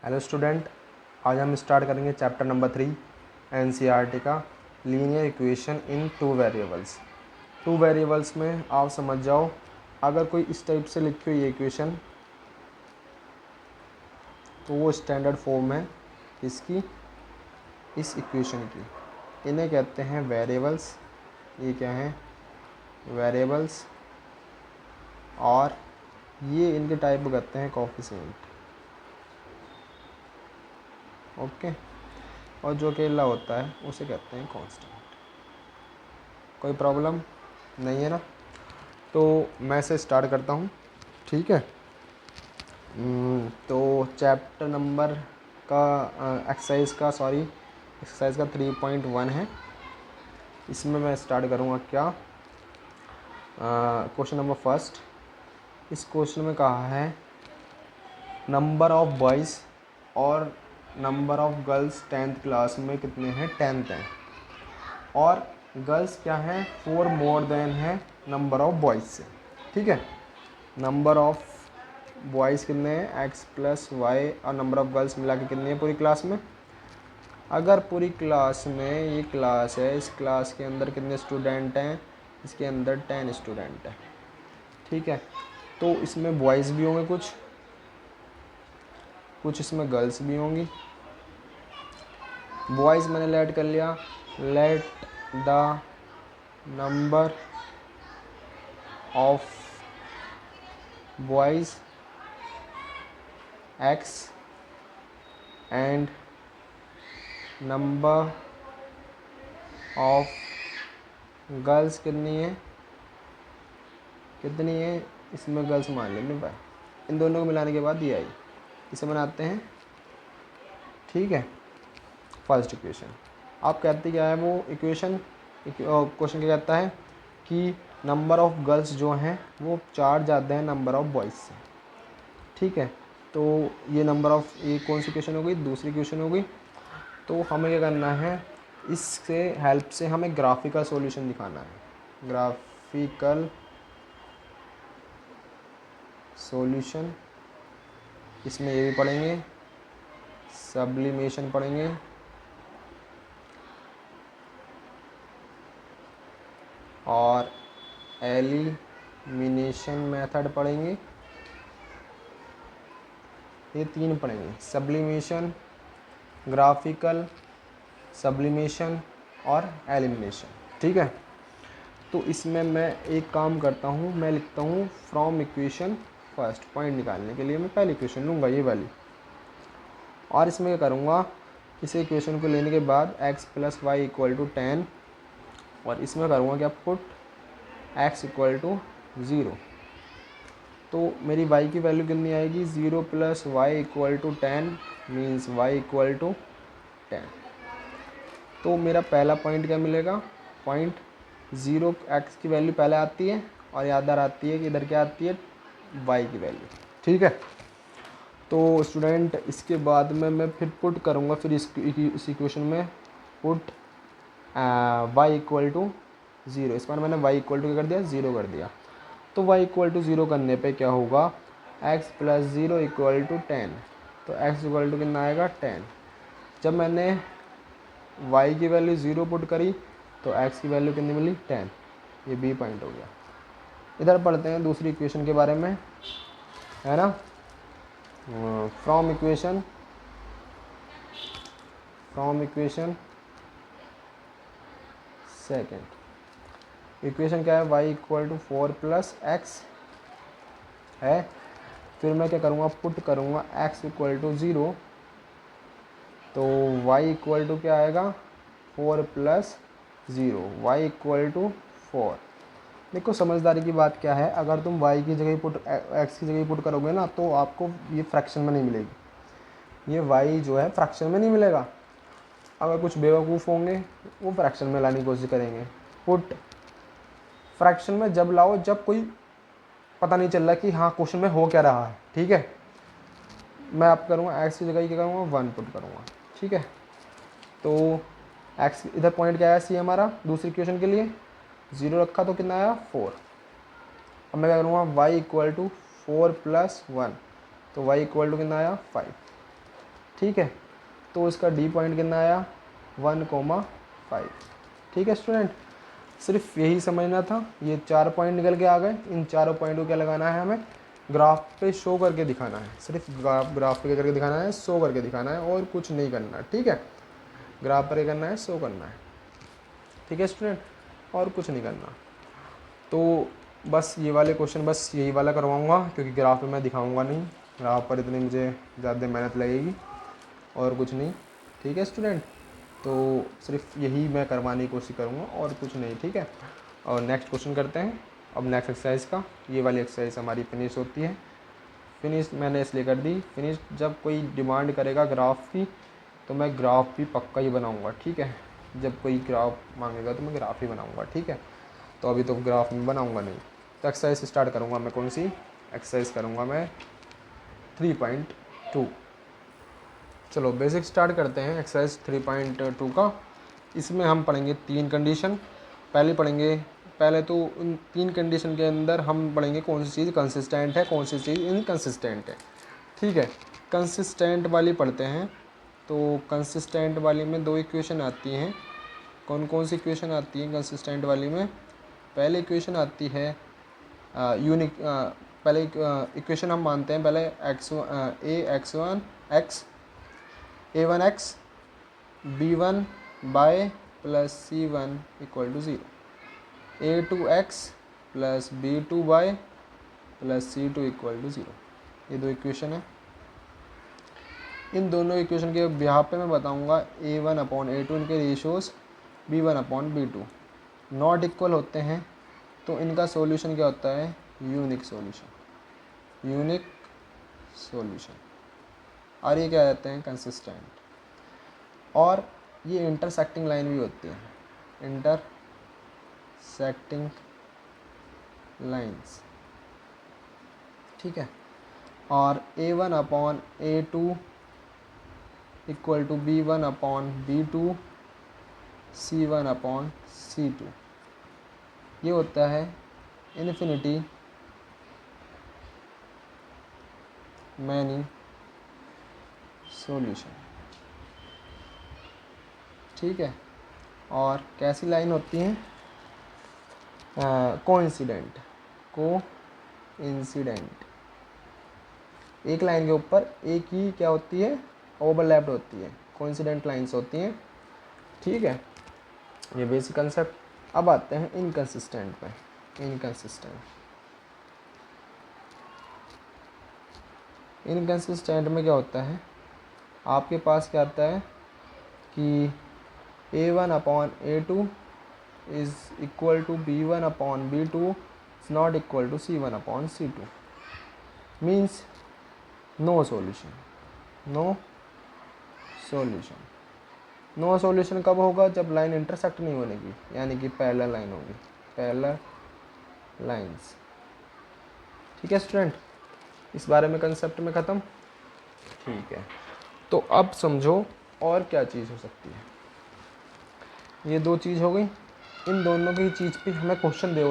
Hello student, आज हम start करेंगे चैप्टर नंबर 3 एनसीईआरटी का linear equation in two variables. Two variables में आप समझ जाओ, अगर कोई इस टाइप से लिखी हुई इक्वेशन तो वो स्टैंडर्ड फॉर्म है इसकी, इस इक्वेशन की। इन्हें कहते हैं वेरिएबल्स। ये क्या है? वेरिएबल्स। और ये इनके टाइप कहते हैं कोफिशिएंट। ओके। और जो अकेला होता है उसे कहते हैं कांस्टेंट। कोई प्रॉब्लम नहीं है ना? तो मैं से स्टार्ट करता हूँ, ठीक है। तो चैप्टर नंबर का एक्सरसाइज का 3.1 है। इसमें मैं स्टार्ट करूँगा क्या, क्वेश्चन नंबर फर्स्ट। इस क्वेश्चन में कहा है नंबर ऑफ बॉयज़ और number of girls 10th class में कितने हैं? 10th हैं। और गर्ल्स क्या है? 4 मोर देन है नंबर ऑफ बॉयज़ से, ठीक है। नंबर ऑफ बॉयज़ कितने हैं? x + y। और नंबर ऑफ गर्ल्स मिला के कितनी है पूरी क्लास में? अगर पूरी क्लास में, ये क्लास है, इस क्लास के अंदर कितने स्टूडेंट हैं? इसके अंदर 10 स्टूडेंट हैं, ठीक है। तो इसमें बॉयज़ भी होंगे कुछ इसमें गर्ल्स भी होंगी। बॉयज़ मैंने लेट कर लिया, let the number of boys x and number of girls कितनी है? इसमें गर्ल्स मान लेने पर इन दोनों को मिलाने के बाद ये आई। इसे बनाते हैं, ठीक है, फर्स्ट इक्वेशन। आप कहते क्या है वो इक्वेशन? क्वेश्चन क्या कहता है कि नंबर ऑफ गर्ल्स जो हैं वो 4 ज़्यादा हैं नंबर ऑफ बॉयज़ से, ठीक है। तो ये नंबर ऑफ, ये कौन सी इक्वेशन हो गई? दूसरी इक्वेशन हो गई। तो हमें क्या करना है, इससे हेल्प से हमें ग्राफिकल सॉल्यूशन दिखाना है। ग्राफिकल सॉल्यूशन, इसमें ये भी पढ़ेंगे, सब्लिमेशन पढ़ेंगे, और एलिमिनेशन मेथड पढ़ेंगे। ये 3 पढ़ेंगे, सब्लिमेशन, ग्राफिकल सब्लिमेशन और एलिमिनेशन, ठीक है। तो इसमें मैं एक काम करता हूँ, मैं लिखता हूँ फ्रॉम इक्वेशन फर्स्ट। पॉइंट निकालने के लिए मैं पहली इक्वेशन लूँगा, ये वाली। और इसमें क्या करूँगा, इस इक्वेशन को लेने के बाद x + y = 10, और इसमें करूँगा क्या, पुट x = 0। तो मेरी y की वैल्यू कितनी आएगी? 0 + y = 10 मीन्स y = 10। तो मेरा पहला पॉइंट क्या मिलेगा? पॉइंट 0, x की वैल्यू पहले आती है, और याद आती है कि इधर क्या आती है? y की वैल्यू, ठीक है। तो स्टूडेंट इसके बाद में मैं फिर पुट करूँगा, फिर इस इक्वेशन में पुट y = 0। इस बार मैंने y = क्या कर दिया? 0 कर दिया। तो y = 0 करने पे क्या होगा? x + 0 = 10। तो x = कितना आएगा? 10। जब मैंने y की वैल्यू 0 पुट करी तो x की वैल्यू कितनी मिली? 10। ये b पॉइंट हो गया। इधर पढ़ते हैं दूसरी इक्वेशन के बारे में, है ना। From equation second. इक्वेशन क्या है? y = 4 + x है। फिर मैं क्या करूँगा? पुट करूँगा x = 0। तो y = क्या आएगा? 4 + 0, y = 4। देखो समझदारी की बात क्या है, अगर तुम y की जगह पुट, x की जगह पुट करोगे ना, तो आपको ये फ्रैक्शन में नहीं मिलेगी। ये y जो है फ्रैक्शन में नहीं मिलेगा। अगर कुछ बेवकूफ़ होंगे वो फ्रैक्शन में लाने की कोशिश करेंगे। पुट फ्रैक्शन में जब लाओ जब कोई पता नहीं चल रहा कि हाँ क्वेश्चन में हो क्या रहा है, ठीक है। मैं आप करूँगा x की जगह क्या करूँगा? 1 पुट करूँगा, ठीक है। तो x इधर पॉइंट क्या आया? c हमारा दूसरी इक्वेशन के लिए 0 रखा, तो कितना आया? 4। अब मैं क्या करूँगा? y = 4 + 1। तो y = कितना आया? 5। ठीक है। तो इसका डी पॉइंट कितना आया 1,5। ठीक है स्टूडेंट, सिर्फ यही समझना था। ये 4 पॉइंट निकल के आ गए। इन चारों पॉइंट को क्या लगाना है, हमें ग्राफ पे शो करके दिखाना है। सिर्फ ग्राफ पे करके दिखाना है, शो करके दिखाना है, और कुछ नहीं करना। ठीक है, ग्राफ पर करना है, शो करना है। ठीक है स्टूडेंट, और कुछ नहीं करना। तो बस ये वाले क्वेश्चन बस यही वाला करवाऊँगा, क्योंकि ग्राफ पे मैं दिखाऊँगा नहीं। ग्राफ पर इतनी मुझे ज़्यादा मेहनत लगेगी, और कुछ नहीं। ठीक है स्टूडेंट, तो सिर्फ यही मैं करवाने की कोशिश करूँगा, और कुछ नहीं। ठीक है, और नेक्स्ट क्वेश्चन करते हैं अब नेक्स्ट एक्सरसाइज का। ये वाली एक्सरसाइज हमारी फिनिश होती है। फिनिश मैंने इसलिए कर दी, फिनिश जब कोई डिमांड करेगा ग्राफ की तो मैं ग्राफ भी पक्का ही बनाऊँगा। ठीक है, जब कोई ग्राफ मांगेगा तो मैं ग्राफ ही बनाऊँगा। ठीक है, तो अभी तो ग्राफ में बनाऊँगा नहीं। तो एक्सरसाइज स्टार्ट करूँगा मैं। कौन सी एक्सरसाइज करूँगा मैं? 3.2। चलो बेसिक स्टार्ट करते हैं एक्सरसाइज 3.2 का। इसमें हम पढ़ेंगे 3 कंडीशन। पहले तो उन 3 कंडीशन के अंदर हम पढ़ेंगे कौन सी चीज़ कंसिस्टेंट है, कौन सी चीज़ इनकंसिस्टेंट है। ठीक है, कंसिस्टेंट वाली पढ़ते हैं। तो कंसिस्टेंट वाली में 2 इक्वेशन आती हैं। कौन कौन सी इक्वेशन आती है कंसिस्टेंट वाली में? पहले इक्वेशन आती है यूनिक। पहले इक्वेशन हम मानते हैं पहले a1x b1 by plus c1 equal to 0, a2x plus b2 by plus c2 equal to 0। ये 2 इक्वेशन है। इन दोनों इक्वेशन के बिहार पे मैं बताऊंगा a1/a2 इनके रेशियोज b1/b2 नॉट इक्वल होते हैं, तो इनका सॉल्यूशन क्या होता है? Unique solution. और ये क्या कहते हैं? कंसिस्टेंट। और ये इंटरसेक्टिंग लाइन भी होती है, इंटरसेक्टिंग लाइंस। ठीक है, और a1/a2 equal to b1/b2 c1/c2। ये होता है इन्फिनिटी मैनी सॉल्यूशन। ठीक है, और कैसी लाइन होती हैं? कोइंसिडेंट। एक लाइन के ऊपर एक ही क्या होती है? ओवरलैप्ड होती है, कोइंसिडेंट लाइंस होती हैं। ठीक है, ये बेसिक कंसेप्ट। अब आते हैं इनकंसिस्टेंट पे। इनकंसिस्टेंट में क्या होता है? आपके पास क्या आता है कि a1/a2 is equal to b1/b2 is not equal to c1/c2। Means no solution कब होगा? जब लाइन इंटरसेक्ट नहीं होने की, यानी कि पैरेलल लाइन होगी, पैरेलल लाइंस। ठीक है स्टूडेंट, इस बारे में कंसेप्ट में ख़त्म। ठीक है, तो अब समझो और क्या चीज़ हो सकती है। ये 2 चीज़ हो गई। इन दोनों की चीज़ पे हमें क्वेश्चन दे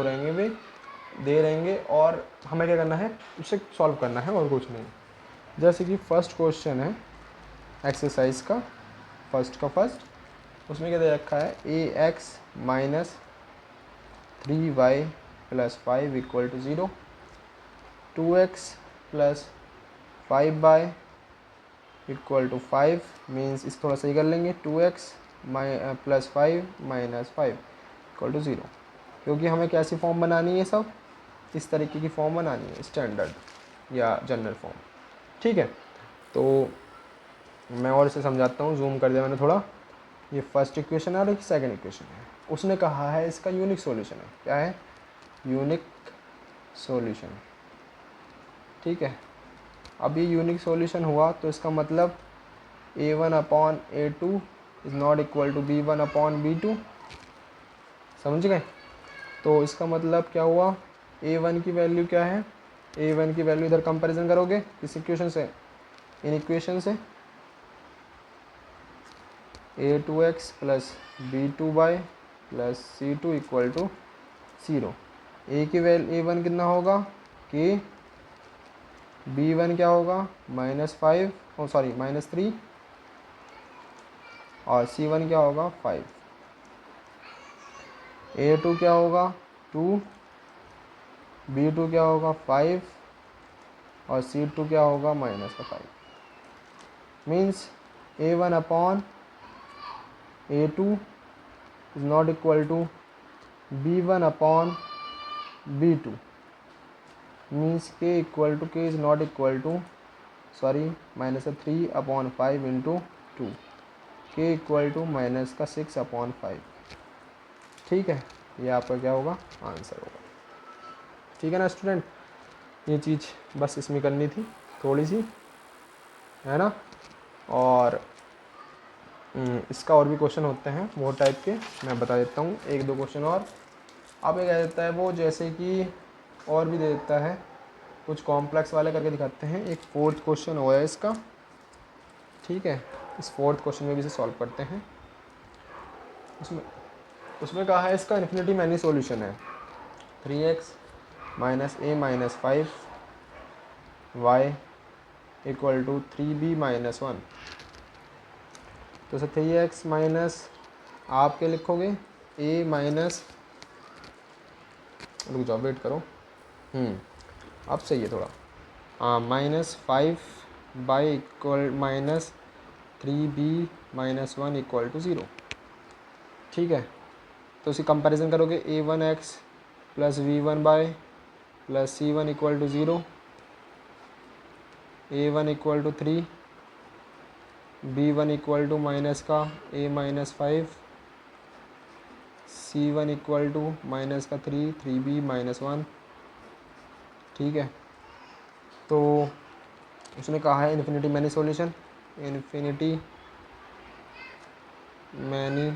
रहेंगे और हमें क्या करना है? उसे सॉल्व करना है, और कुछ नहीं। जैसे कि फर्स्ट क्वेश्चन है एक्सरसाइज का फर्स्ट, उसमें क्या दे रखा है? ax minus 3y plus 5 equal to 0, 2x plus 5y equal to 5। Means इस थोड़ा सही कर लेंगे, 2x plus 5 minus 5 equal to 0। क्योंकि हमें कैसी फॉर्म बनानी है? सब इस तरीके की फॉर्म बनानी है, स्टैंडर्ड या जनरल फॉर्म। ठीक है, तो मैं और इसे समझाता हूँ। जूम कर दिया मैंने थोड़ा। ये फर्स्ट इक्वेशन है और एक सेकंड इक्वेशन है। उसने कहा है इसका यूनिक सॉल्यूशन है। क्या है? Unique solution. ठीक है, अब ये यूनिक सॉल्यूशन हुआ तो इसका मतलब a1/a2 is not equal to b1/b2। समझ गए? तो इसका मतलब क्या हुआ? a1 की वैल्यू क्या है? a1 की वैल्यू इधर कंपैरिजन करोगे किस इक्वेशन से? इन इक्वेशन से a2x plus b2y plus c2 equal to 0। a की वैल्यू a1 कितना होगा कि b1 क्या होगा? -3, और C1 क्या होगा 5, A2 क्या होगा 2, B2 क्या होगा 5 और C2 क्या होगा -5। Means A1 upon A2 is not equal to B1 upon B2। Means K equal to K is not equal to -3 upon 5 into 2, K equal to -6 upon 5। ठीक है, ये आपका क्या होगा आंसर होगा। ठीक है ना स्टूडेंट, ये चीज़ बस इसमें करनी थी थोड़ी सी, है ना। और इसका और भी क्वेश्चन होते हैं वो टाइप के, मैं बता देता हूँ एक दो क्वेश्चन और। अब ये कह देता है वो, जैसे कि और भी दे देता है कुछ कॉम्प्लेक्स वाले करके दिखाते हैं। एक 4th क्वेश्चन हो है इसका, ठीक है। इस 4th क्वेश्चन में भी इसे सॉल्व करते हैं। उसमें कहा है इसका इन्फिनिटी मैनी सॉल्यूशन है 3x minus a minus 5 y equal to 3b minus 1। तो सर 3x माइनस आप क्या लिखोगे a माइनस, रुक जाओ वेट करो, अब सही है थोड़ा, -5 by equal -3b minus 1 equal to 0। ठीक है, तो उसी कंपैरिजन करोगे a1x plus v1 by plus c1 equal to 0, a1 equal to 3, b1 equal to minus का a minus 5, c1 equal to minus का 3, 3b माइनस 1। ठीक है, तो उसने कहा है infinity many solution, infinity many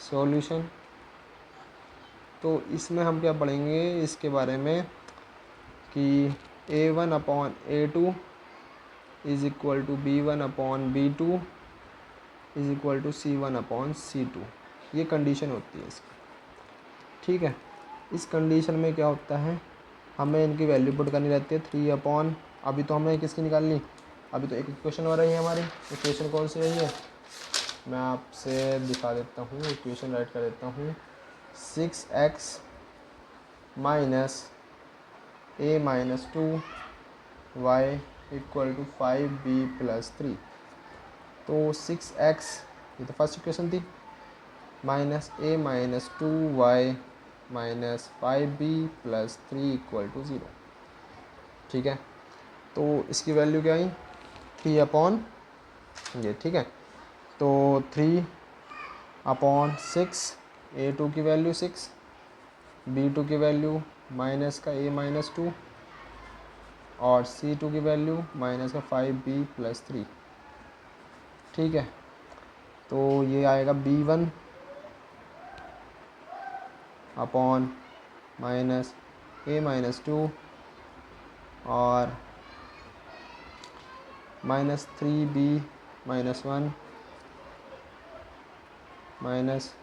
solution. तो इसमें हम क्या पढ़ेंगे इसके बारे में कि a1 upon a2 is equal to b1 upon b2 is equal to c1 upon c2, ये कंडीशन होती है इसकी। ठीक है, इस कंडीशन में क्या होता है, हमें इनकी वैल्यू पुट करनी रहती है 3 अपॉन, अभी तो हमने किसकी निकाल ली, अभी तो एक इक्वेशन हो रही है हमारी। इक्वेशन कौन सी रही है, मैं आपसे दिखा देता हूँ, इक्वेशन राइट कर देता हूँ। 6x minus a minus 2y equal to 5b plus 3। तो 6x ये तो फर्स्ट इक्वेशन थी, minus a minus 2y minus 5b plus 3 equal to 0। ठीक है, तो इसकी वैल्यू क्या आई 3 अपॉन ये। ठीक है, तो 3 अपॉन 6, a2 की वैल्यू 6, b2 की वैल्यू माइनस का a माइनस 2 और c2 की वैल्यू माइनस का 5b प्लस 3। ठीक है, तो ये आएगा b1 upon minus a minus 2 और minus 3b minus 1 minus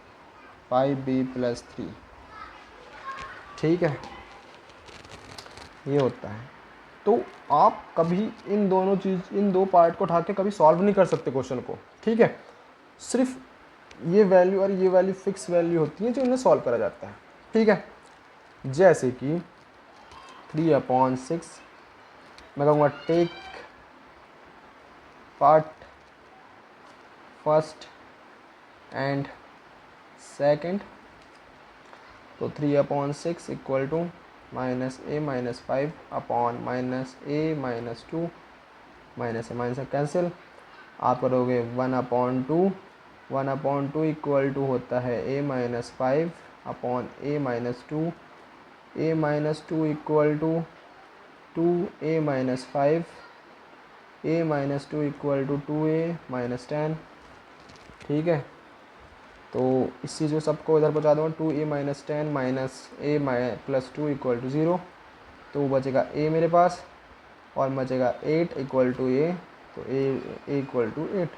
5b plus 3। ठीक है, ये होता है। तो आप कभी इन दो पार्ट को उठा के कभी सॉल्व नहीं कर सकते क्वेश्चन को। ठीक है, सिर्फ ये वैल्यू और ये वैल्यू फिक्स वैल्यू होती है जो इन्हें सॉल्व करा जाता है। ठीक है, जैसे कि 3 अपॉन 6, मैं कहूँगा take part first and second. तो 3 upon 6 equal to minus a minus 5 upon minus a minus 2, minus से कैंसिल, आप करोगे 1 अपॉन 2, 1 अपॉन 2 इक्वल टू होता है a minus 5 upon a minus 2, a minus 2 equal to 2a minus 5, a minus 2 equal to 2a minus 10। ठीक है, तो इसी जो सबको इधर पहुँचा दूँगा 2a minus 10 minus a plus 2 equal to 0, तो बचेगा a मेरे पास और बचेगा 8 इक्वल टू a, तो a इक्वल टू 8।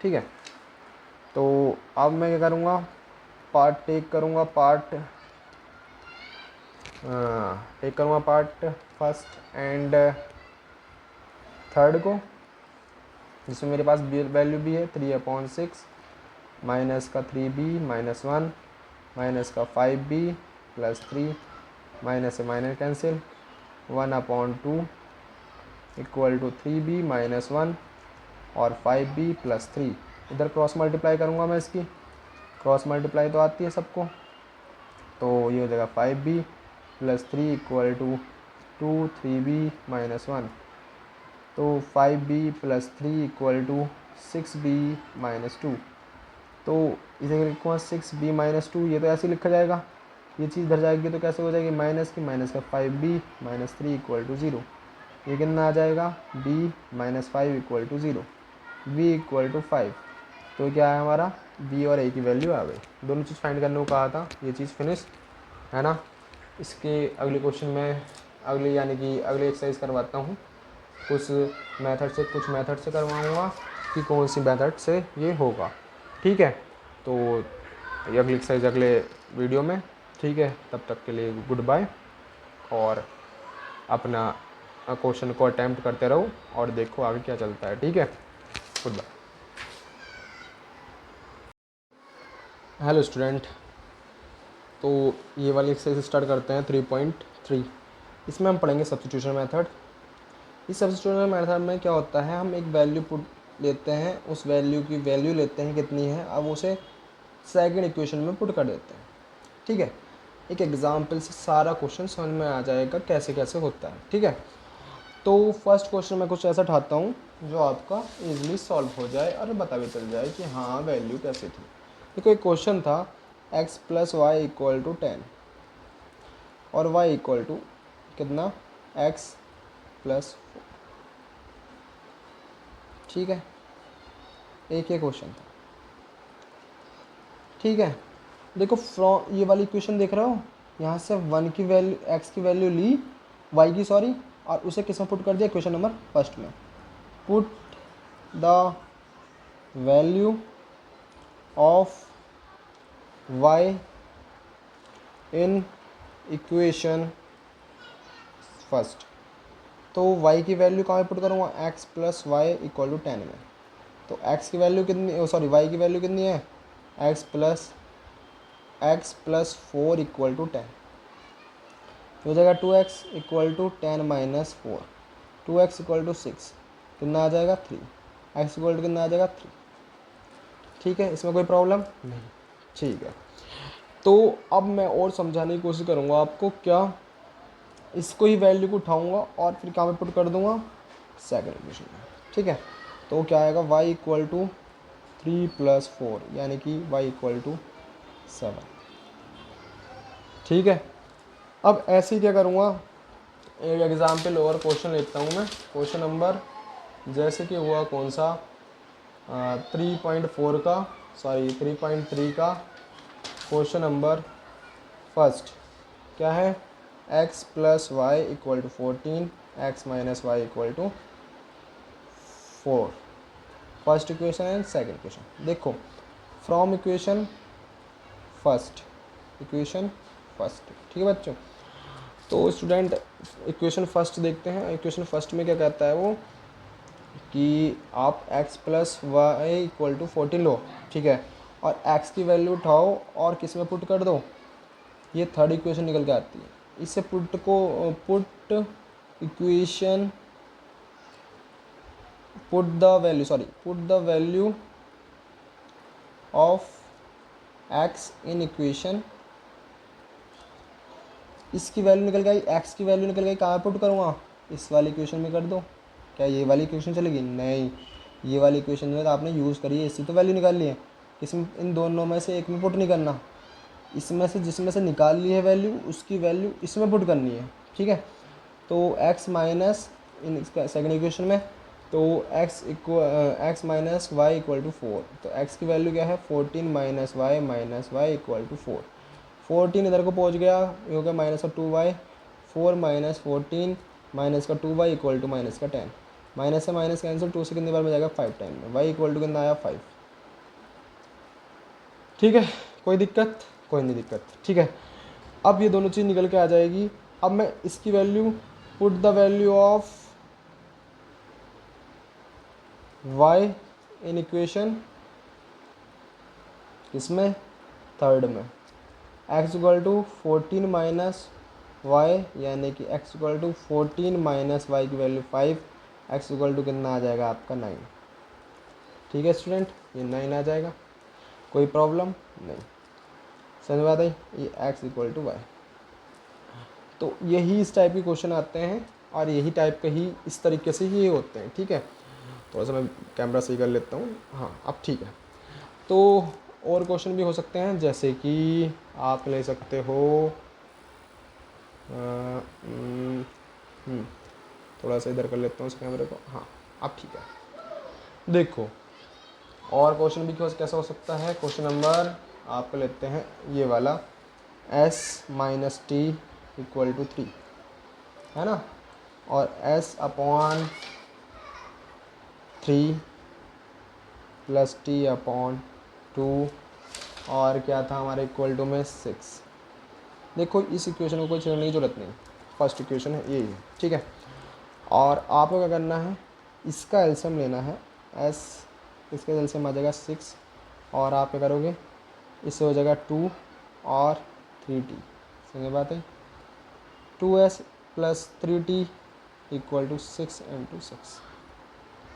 ठीक है, तो अब मैं क्या करूँगा, पार्ट टेक करूँगा, पार्ट फर्स्ट एंड थर्ड को। जिसमें मेरे पास वैल्यू भी है 3/6 माइनस का 3b माइनस 1 माइनस का 5b प्लस 3 माइनस से minus cancel 1/2 equal to 3b minus 1 और 5b प्लस 3। इधर क्रॉस मल्टीप्लाई करूँगा मैं, इसकी क्रॉस मल्टीप्लाई तो आती है सबको, तो ये हो जाएगा 5b plus 3 equal to 3b minus 1, तो 5b plus 3 equal to 6b minus 2। तो इसे लिखूँगा 6b माइनस 2, ये तो ऐसे लिखा जाएगा, ये चीज़ इधर जाएगी तो कैसे हो जाएगी माइनस की, माइनस का 5b माइनस 3 इक्वल टू 0। ये कितना आ जाएगा b minus 5 equal to 0, b equal to 5। तो क्या है हमारा b और a की वैल्यू आ गई। दोनों चीज़ फाइंड करने को कहा था, ये चीज़ फिनिश है ना। इसके अगले क्वेश्चन में अगली यानी कि अगली एक्सरसाइज करवाता हूँ, कुछ मेथड से करवाऊँगा कि कौन सी मेथड से ये होगा। ठीक है, तो ये अगली एक्सरसाइज अगले वीडियो में। ठीक है, तब तक के लिए गुड बाय, और अपना क्वेश्चन को अटैम्प्ट करते रहो और देखो आगे क्या चलता है। ठीक है, गुड बाय। हेलो स्टूडेंट, तो ये वाली एक्सरसाइज स्टार्ट करते हैं 3.3। इसमें हम पढ़ेंगे सब्स्टिट्यूशन मेथड। इस सब्स्टिट्यूशन मेथड में क्या होता है, हम एक वैल्यू पुट लेते हैं, उस वैल्यू की वैल्यू लेते हैं कितनी है, अब उसे सेकंड इक्वेशन में पुट कर देते हैं। ठीक है, एक एग्जांपल से सारा क्वेश्चन समझ में आ जाएगा कैसे कैसे होता है। ठीक है, तो फर्स्ट क्वेश्चन मैं कुछ ऐसा उठाता हूँ जो आपका इजीली सॉल्व हो जाए और पता भी चल जाए कि हाँ वैल्यू कैसे थी। देखो एक क्वेश्चन था x plus y equal to 10 और y इक्वल टू कितना x प्लस 4। ठीक है, एक ये क्वेश्चन था। ठीक है, देखो फ्रॉम ये वाली इक्वेशन देख रहे हो, यहाँ से 1 की वैल्यू x की वैल्यू ली, y की सॉरी, और उसे किस में पुट कर दिया, इक्वेशन नंबर फर्स्ट में। Put the value of y in equation first. तो y की वैल्यू कहाँ पे पुट करूँगा, x plus y equal to 10 में। तो x की वैल्यू कितनी, सॉरी y की वैल्यू कितनी है, x प्लस 4 इक्वल टू 10, हो जाएगा 2x equal to 10 minus 4, 2x equal to 6, कितना आ जाएगा 3, x इक्वल टू कितना आ जाएगा 3। ठीक है, इसमें कोई प्रॉब्लम नहीं। ठीक है, तो अब मैं और समझाने की कोशिश करूँगा आपको, क्या इसको ही वैल्यू को उठाऊँगा और फिर कहाँ पे पुट कर दूँगा, सेकंड इक्वेशन में। ठीक है, तो क्या आएगा y इक्वल टू 3 प्लस 4 यानी कि y इक्वल टू 7। ठीक है, अब ऐसे ही क्या करूँगा, एक एग्जाम्पल और क्वेश्चन लेता हूँ मैं। क्वेश्चन नंबर जैसे कि हुआ कौन सा 3.4 का, सॉरी 3.3 का क्वेश्चन नंबर फर्स्ट क्या है, x plus y equal to 14, x minus y equal to 4। First equation and second equation. देखो फ्रॉम इक्वेशन फर्स्ट, ठीक है बच्चों। तो स्टूडेंट इक्वेशन फर्स्ट देखते हैं। इक्वेशन फर्स्ट में क्या कहता है वो, कि आप x plus y equal to 14 लो। ठीक है, और x की वैल्यू उठाओ और किस में पुट कर दो, ये थर्ड इक्वेशन निकल के आती है। इससे put the value of x in equation. इसकी वैल्यू निकल गई, x की वैल्यू निकल गई, कहाँ पुट करूँगा, इस वाली इक्वेशन में कर दो। क्या ये वाली इक्वेशन चलेगी, नहीं, ये वाली इक्वेशन में तो आपने यूज़ करी है, इससे तो वैल्यू निकाल ली है। इसमें इन दोनों में से एक में पुट नहीं करना, इसमें से जिसमें से निकाल ली है वैल्यू उसकी वैल्यू इसमें पुट करनी है। ठीक है, तो x minus in second equation में, तो x minus y equal to 4। तो x की वैल्यू क्या है 14 माइनस वाई इक्वल टू 4। 14 इधर को पहुंच गया, ये हो गया माइनस का 2y, 4 माइनस 14 माइनस का 2y इक्वल टू माइनस का 10। माइनस से माइनस कैंसिल, 2 से कितनी बार में जाएगा 5 टाइम में, y इक्वल टू कितना आया 5। ठीक है, कोई दिक्कत, कोई नहीं दिक्कत। ठीक है, अब ये दोनों चीज़ निकल के आ जाएगी। अब मैं इसकी value put the value of y in equation किसमें, थर्ड में, x इक्वल टू 14 माइनस वाई, यानी कि x इक्वल टू 14 माइनस वाई की वैल्यू 5, x इक्वल टू कितना आ जाएगा आपका 9। ठीक है स्टूडेंट, ये 9 आ जाएगा, कोई प्रॉब्लम नहीं, समझ में आता है। ये x इक्वल टू वाई। तो यही इस टाइप के क्वेश्चन आते हैं और यही टाइप के ही इस तरीके से ये होते हैं। ठीक है, थोड़ा सा मैं कैमरा सही कर लेता हूँ। हाँ अब ठीक है। तो और क्वेश्चन भी हो सकते हैं, जैसे कि आप ले सकते हो थोड़ा सा इधर कर लेता हूँ इस कैमरे को। हाँ अब ठीक है। देखो और क्वेश्चन भी कैसा हो सकता है। क्वेश्चन नंबर आपको लेते हैं ये वाला, s minus t equal to 3, है ना, और s upon 3 plus t upon 2 और क्या था हमारे इक्वल टू में 6। देखो इस इक्वेशन को कोई छेड़ने की जरूरत नहीं, फर्स्ट इक्वेशन है यही है। ठीक है, और आपको क्या करना है, इसका एलसीएम लेना है। s इसका एलसीएम आ जाएगा 6 और आप क्या करोगे, इससे हो जाएगा 2 और 3t। समझ बात है, 2s plus 3t equal to 6 into 6,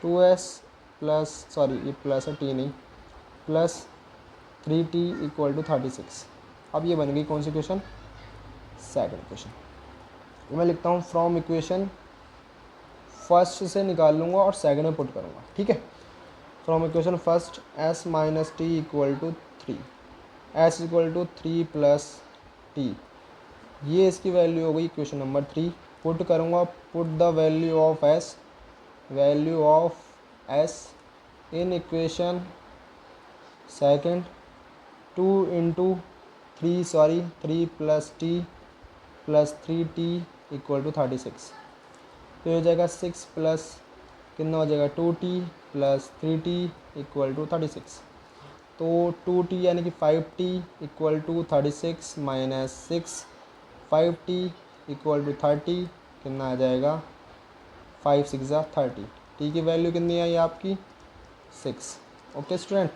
2s plus sorry ये प्लस है t नहीं, प्लस 3t इक्वल टू 36। अब ये बन गई कौन सी इक्वेशन, सेकंड इक्वेशन। मैं लिखता हूँ फ्रॉम इक्वेशन, फर्स्ट से निकाल लूँगा और सेकंड में पुट करूँगा। ठीक है, from equation first s minus t equal to 3, s equal to 3 plus t, ये इसकी वैल्यू हो गई इक्वेशन नंबर 3। पुट करूँगा, put the value of s in equation second, 2 into 3 plus t plus 3t equal to 36। तो हो जाएगा 6 plus कितना हो जाएगा 2t plus 3t equal to 36। तो 2t यानी कि 5t equal to 36 minus 6, 5t equal to 30, कितना आ जाएगा 5 6 ज़ा 30। टी की वैल्यू कितनी आई आपकी 6। ओके स्टूडेंट,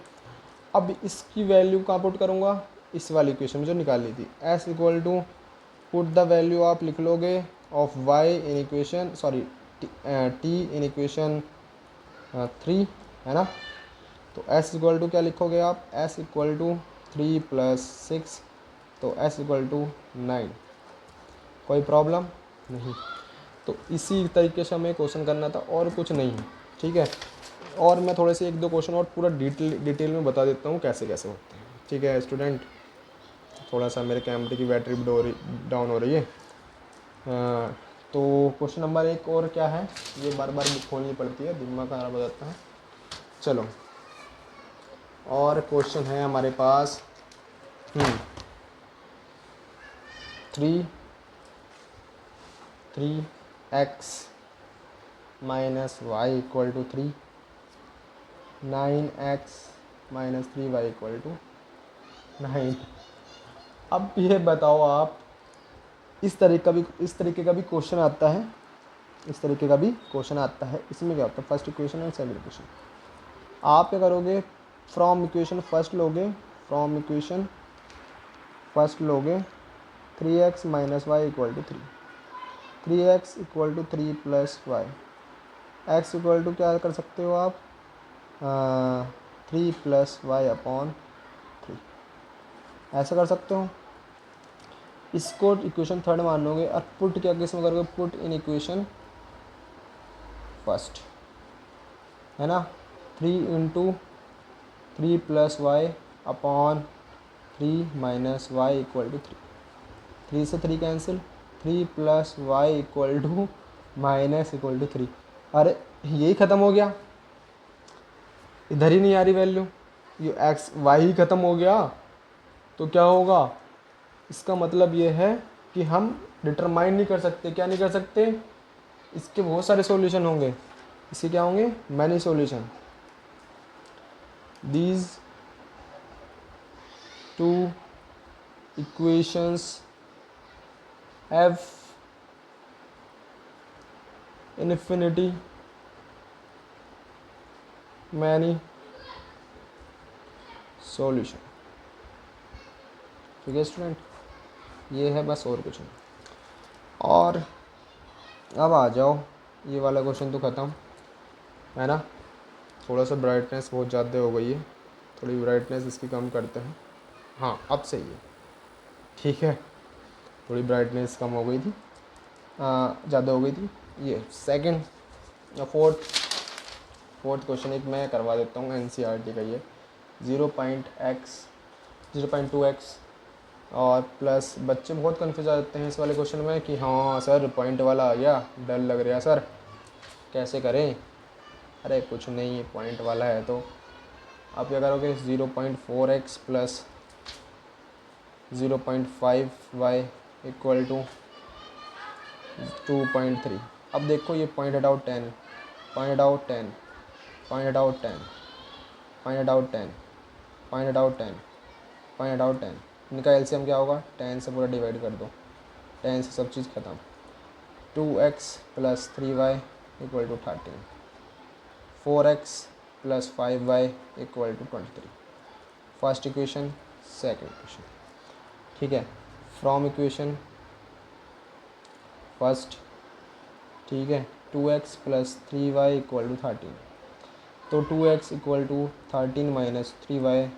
अब इसकी वैल्यू कहाँ पुट करूँगा, इस वाली इक्वेशन में जो निकाली थी, s equal to put the value आप लिख लोगे of y in equation sorry t in equation 3, है ना। तो s इक्वल टू क्या लिखोगे आप, s इक्वल टू 3 प्लस 6, तो s इक्वल टू 9, कोई प्रॉब्लम नहीं। तो इसी तरीके से हमें क्वेश्चन करना था और कुछ नहीं है। ठीक है, और मैं थोड़े से एक दो क्वेश्चन और पूरा डिटेल में बता देता हूँ कैसे कैसे होते हैं। ठीक है स्टूडेंट, थोड़ा सा मेरे कैमरे की बैटरी भी डाउन हो रही है। तो क्वेश्चन नंबर 1 और क्या है, ये बार बार बुक खोलनी पड़ती है, दिमाग खराब हो जाता है। चलो और क्वेश्चन है हमारे पास 3x minus y equal to 3, 9x minus 3y equal to 9। अब ये बताओ आप, इस तरीके का भी क्वेश्चन आता है, इस तरीके का भी क्वेश्चन आता है। इसमें क्या होता है, फर्स्ट इक्वेशन और सेकंड इक्वेशन। आप क्या करोगे, फ्रॉम इक्वेशन फर्स्ट लोगे, फ्रॉम इक्वेशन फर्स्ट लोगे 3x minus y equal to 3, 3x equal to 3 plus y, x equal to क्या कर सकते हो आप 3 प्लस वाई अपॉन 3, ऐसा कर सकते हो। इसको इक्वेशन थर्ड मानोगे और पुट क्या किस में करोगे, पुट इन इक्वेशन फर्स्ट, है ना। 3 into 3 plus y upon 3 minus y equal to 3, 3 से 3 cancel, 3 plus y equal to minus equal to 3। अरे यही ख़त्म हो गया, इधर ही नहीं आ रही वैल्यू, ये एक्स वाई ही ख़त्म हो गया। तो क्या होगा, इसका मतलब ये है कि हम डिटरमाइन नहीं कर सकते। क्या नहीं कर सकते, इसके बहुत सारे सॉल्यूशन होंगे। इसके क्या होंगे, many solution. These two equations have infinity many solution. ठीक है स्टूडेंट, ये है बस, और कुछ नहीं। और अब आ जाओ, ये वाला क्वेश्चन तो ख़त्म है ना। थोड़ा सा ब्राइटनेस बहुत ज़्यादा हो गई है, थोड़ी ब्राइटनेस इसकी कम करते हैं। हाँ अब सही है, ठीक है, थोड़ी ब्राइटनेस कम हो गई थी, ज़्यादा हो गई थी। ये सेकंड या फोर्थ क्वेश्चन एक मैं करवा देता हूँ, NCERT का ये 0.2x और प्लस। बच्चे बहुत कन्फ्यूज आ जाते हैं इस वाले क्वेश्चन में कि हाँ सर पॉइंट वाला आ गया, डर लग रहा है सर, कैसे करें। अरे कुछ नहीं, पॉइंट वाला है तो आप क्या करोगे, 0.4x plus 0.5y equal to 2.3। अब देखो ये पॉइंट हटाओ 10, पॉइंट हटाओ 10, पॉइंट हटाओ 10, पॉइंट हटाओ 10, पॉइंट हटाओ 10, पॉइंट हटाओ 10। इनका एलसीएम क्या होगा, 10 से पूरा डिवाइड कर दो, 10 से सब चीज़ ख़त्म। 2x plus 3y equal to 13, 4x plus 5y equal to 23। First equation, second equation, ठीक है। फ्रॉम इक्वेशन फर्स्ट, ठीक है, 2x plus 3y equal to 13, तो 2x equal to 13 minus 3y,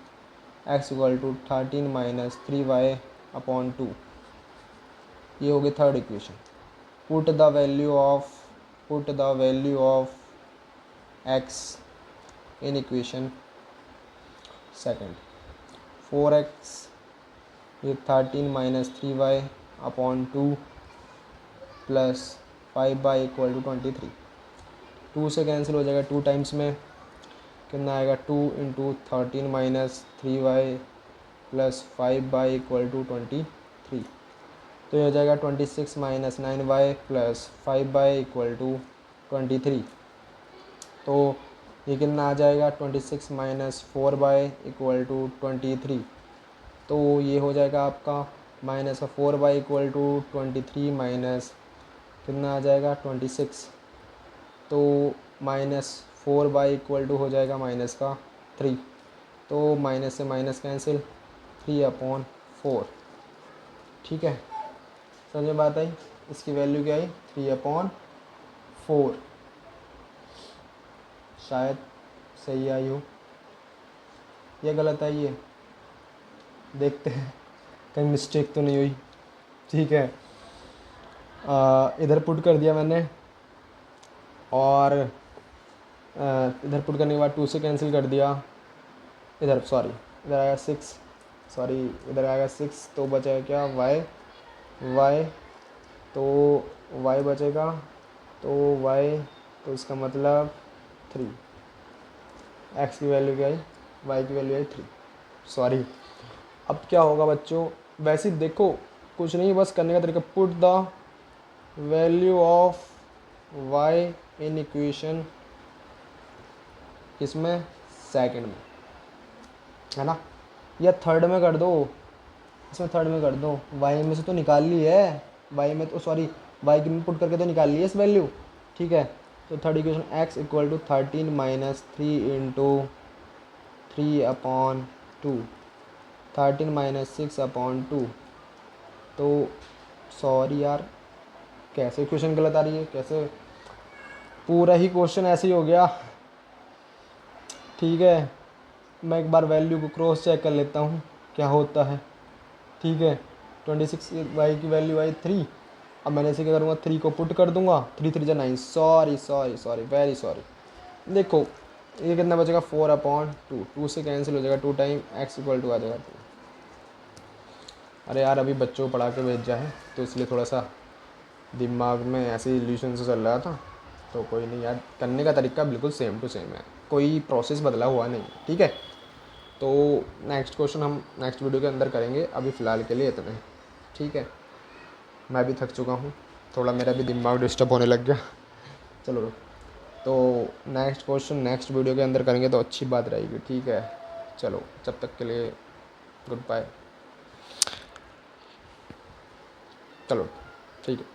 x equal to 13 minus 3y upon 2, ये हो गई third equation. Put the value of x in equation second. 4x ये 13 minus 3y upon 2 plus 5y equal to 23। 2 से cancel हो जाएगा, 2 times में कितना आएगा, 2 into 13 minus 3y plus 5y equal to 23। तो ये हो जाएगा 26 minus 9y plus 5y equal to 23। तो ये कितना आ जाएगा, 26 माइनस 4y इक्वल टू 23। तो ये हो जाएगा आपका माइनस का 4y इक्वल टू 23 माइनस कितना आ जाएगा 26। तो माइनस 4y इक्वल टू हो जाएगा माइनस का 3। तो माइनस से माइनस कैंसिल, 3/4। ठीक है, समझ में बात आई। इसकी वैल्यू क्या आई, 3/4। शायद सही आई हो या गलत आई है, देखते हैं कहीं मिस्टेक तो नहीं हुई। ठीक है, इधर पुट कर दिया मैंने, और इधर पुट करने के बाद 2 से कैंसिल कर दिया। इधर सॉरी, इधर आएगा 6, सॉरी इधर आएगा 6, तो बचेगा क्या, y, तो y बचेगा, तो y, तो इसका मतलब 3। x की वैल्यू क्या आई, y की वैल्यू आई 3, सॉरी। अब क्या होगा बच्चों, वैसे देखो कुछ नहीं, बस करने का तरीका, put the value of y in equation, इसमें सेकंड में, है ना, या थर्ड में कर दो, इसमें थर्ड में कर दो। y में से तो निकाल ली है, y में तो सॉरी y की में पुट करके तो निकाल ली है इस वैल्यू। ठीक है, तो third equation x equal to 13 minus 3 into 3/2, 13 minus 6/2। तो सॉरी यार, कैसे क्वेश्चन गलत आ रही है, कैसे, पूरा ही क्वेश्चन ऐसे ही हो गया। ठीक है, मैं एक बार वैल्यू को क्रॉस चेक कर लेता हूँ क्या होता है। ठीक है, 26 y की वैल्यू आई 3। अब मैंने इसे क्या करूँगा, 3 को पुट कर दूंगा, 3 3 जा 9, सॉरी वेरी सॉरी। देखो ये कितना बचेगा, 4/2, 2 से कैंसिल हो जाएगा, 2 टाइम x इक्वल टू आ जाएगा 2। अरे यार अभी बच्चों को पढ़ा के भेजा है, तो इसलिए थोड़ा सा दिमाग में ऐसे इल्यूशन से चल रहा था। तो कोई नहीं यार, करने का तरीका बिल्कुल सेम टू सेम है, कोई प्रोसेस बदला हुआ नहीं है। ठीक है, तो नेक्स्ट क्वेश्चन हम नेक्स्ट वीडियो के अंदर करेंगे, अभी फ़िलहाल के लिए इतना ही। ठीक है, मैं भी थक चुका हूँ, थोड़ा मेरा भी दिमाग डिस्टर्ब होने लग गया। चलो, तो नेक्स्ट क्वेश्चन नेक्स्ट वीडियो के अंदर करेंगे तो अच्छी बात रहेगी। ठीक है, चलो जब तक के लिए गुड बाय। चलो ठीक है।